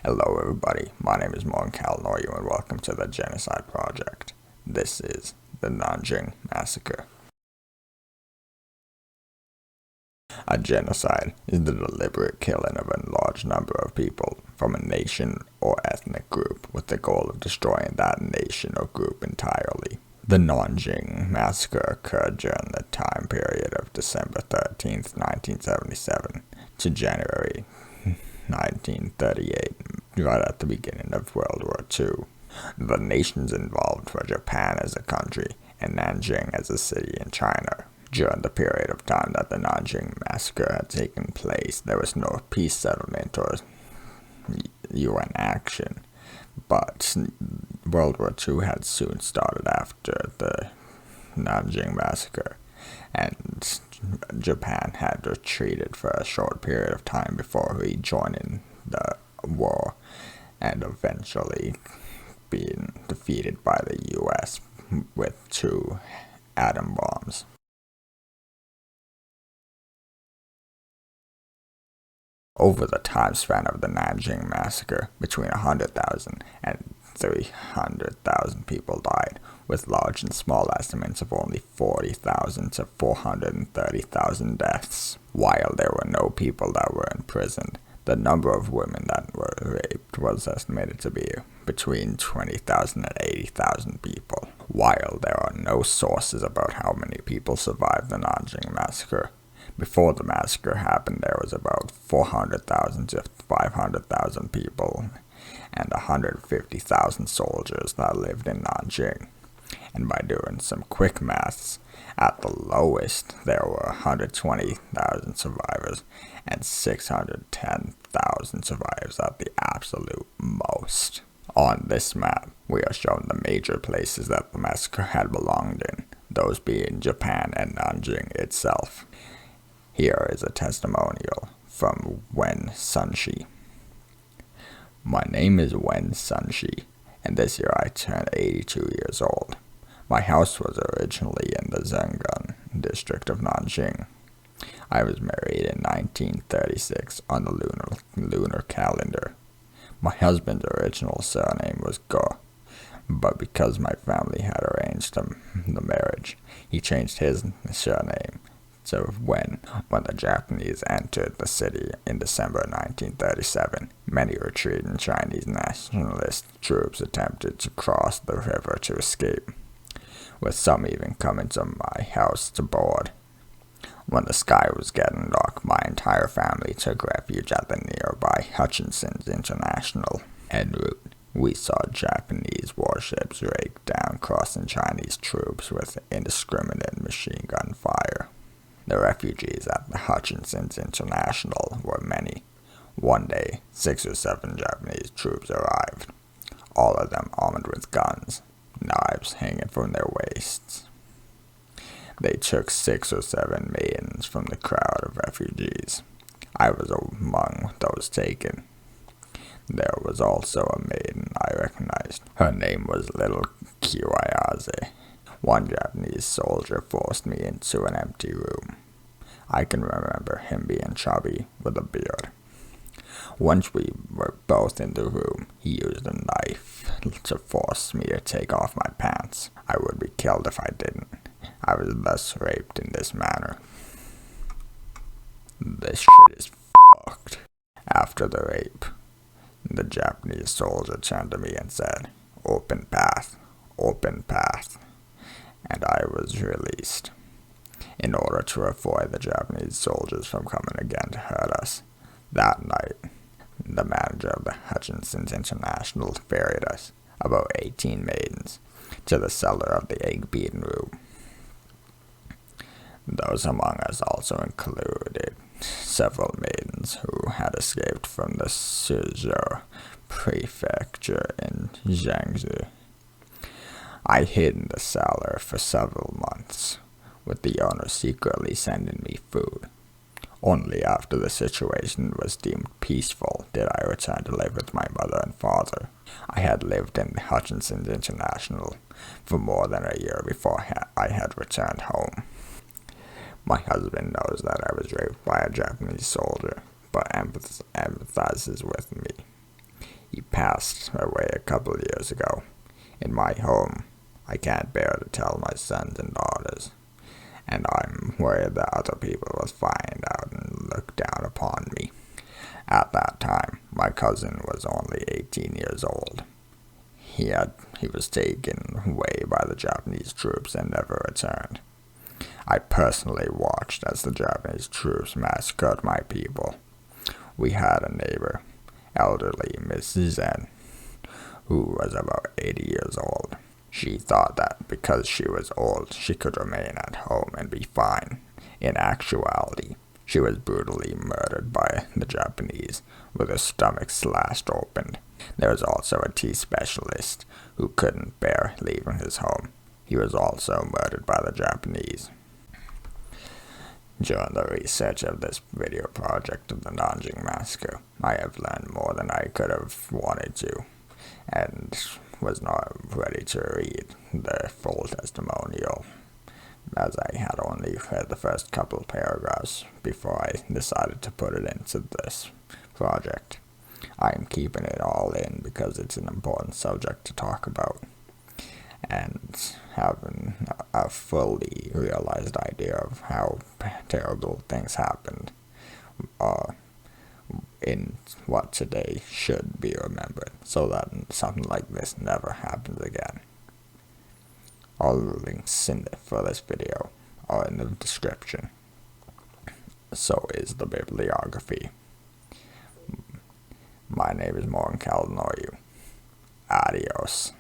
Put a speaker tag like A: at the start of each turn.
A: Hello everybody, my name is Morgan Kalnoyu and welcome to the Genocide Project. This is the Nanjing Massacre. A genocide is the deliberate killing of a large number of people from a nation or ethnic group with the goal of destroying that nation or group entirely. The Nanjing Massacre occurred during the time period of December 13th, 1977 to January 1938, right at the beginning of World War II. The nations involved were Japan as a country and Nanjing as a city in China. During the period of time that the Nanjing Massacre had taken place, there was no peace settlement or UN action, but World War II had soon started after the Nanjing Massacre, and Japan had retreated for a short period of time before rejoining the war and eventually being defeated by the US with 2 atom bombs. Over the time span of the Nanjing Massacre, between 100,000 and 300,000 people died, with large and small estimates of only 40,000 to 430,000 deaths. While there were no people that were imprisoned, the number of women that were raped was estimated to be between 20,000 and 80,000 people. While there are no sources about how many people survived the Nanjing Massacre, before the massacre happened, there was about 400,000 to 500,000 people and 150,000 soldiers that lived in Nanjing. And by doing some quick maths, at the lowest, there were 120,000 survivors and 610,000 survivors at the absolute most. On this map, we are shown the major places that the massacre had belonged in, those being Japan and Nanjing itself. Here is a testimonial from Wen Sunshi. My name is Wen Sunshi, and this year I turned 82 years old. My house was originally in the Zhengan district of Nanjing. I was married in 1936 on the lunar calendar. My husband's original surname was Go, but because my family had arranged the marriage, he changed his surname. So when the Japanese entered the city in December 1937, many retreating Chinese nationalist troops attempted to cross the river to escape, with some even coming to my house to board. When the sky was getting dark, my entire family took refuge at the nearby Hutchinson's International en route. We saw Japanese warships rake down crossing Chinese troops with indiscriminate machine gun fire. The refugees at the Hutchinson's International were many. One day, 6 or 7 Japanese troops arrived, all of them armed with guns, knives hanging from their waists. They took 6 or 7 maidens from the crowd of refugees. I was among those taken. There was also a maiden I recognized. Her name was Little Kiwayaze. One Japanese soldier forced me into an empty room. I can remember him being chubby with a beard. Once we were both in the room, he used a knife to force me to take off my pants. I would be killed if I didn't. I was thus raped in this manner. This shit is fucked. After the rape, the Japanese soldier turned to me and said, "Open path, open path," and I was released. In order to avoid the Japanese soldiers from coming again to hurt us, that night, the manager of the Hutchinson's International ferried us, about 18 maidens, to the cellar of the egg-beaten room. Those among us also included several maidens who had escaped from the Suzhou prefecture in Jiangsu. I hid in the cellar for several months, with the owner secretly sending me food. Only after the situation was deemed peaceful did I return to live with my mother and father. I had lived in Hutchinson's International for more than a year before I had returned home. My husband knows that I was raped by a Japanese soldier, but empathizes with me. passed away a couple of years ago. In my home, I can't bear to tell my sons and daughters, and I'm worried that other people will find out and look down upon me. At that time, my cousin was only 18 years old. He was taken away by the Japanese troops and never returned. I personally watched as the Japanese troops massacred my people. We had a neighbor, elderly Miss Zen, who was about 80 years old. She thought that because she was old, she could remain at home and be fine. In actuality, she was brutally murdered by the Japanese, with her stomach slashed open. There was also a tea specialist who couldn't bear leaving his home. He was also murdered by the Japanese. During the research of this video project of the Nanjing Massacre, I have learned more than I could have wanted to, and was not ready to read the full testimonial, as I had only read the first couple of paragraphs before I decided to put it into this project. I am keeping it all in because it's an important subject to talk about, and having a fully realized idea of how terrible things happened in what today should be remembered, so that something like this never happens again. All the links for this video are in the description. So is the bibliography. My name is Morgan Caldanoyu. Adios.